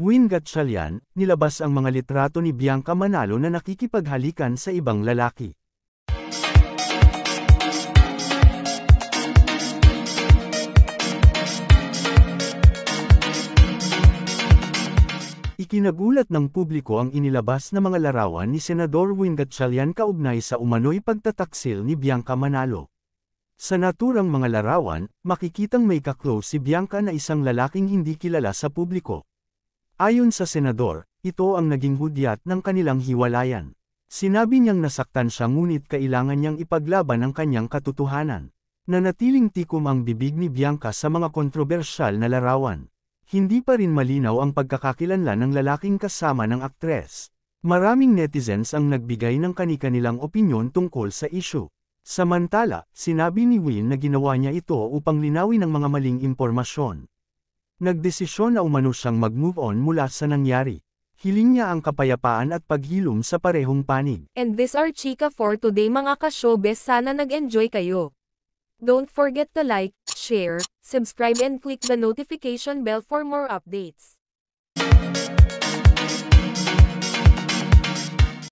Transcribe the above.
Win Gatchalian, nilabas ang mga litrato ni Bianca Manalo na nakikipaghalikan sa ibang lalaki. Ikinagulat ng publiko ang inilabas na mga larawan ni Senador Win Gatchalian kaugnay sa umano'y pagtataksil ni Bianca Manalo. Sa naturang mga larawan, makikitang may ka-close si Bianca na isang lalaking hindi kilala sa publiko. Ayon sa senador, ito ang naging hudyat ng kanilang hiwalayan. Sinabi niyang nasaktan siya ngunit kailangan niyang ipaglaban ang kanyang katotohanan. Nanatiling tikom ang bibig ni Bianca sa mga kontrobersyal na larawan. Hindi pa rin malinaw ang pagkakakilanlan ng lalaking kasama ng aktres. Maraming netizens ang nagbigay ng kani-kanilang opinyon tungkol sa issue. Samantala, sinabi ni Win na ginawa niya ito upang linawin ang mga maling impormasyon. Nagdesisyon na umano siyang mag-move on mula sa nangyari. Hiling niya ang kapayapaan at paghilom sa parehong panig. And this are Chika for today mga ka-showbiz, sana nag-enjoy kayo. Don't forget to like, share, subscribe and click the notification bell for more updates.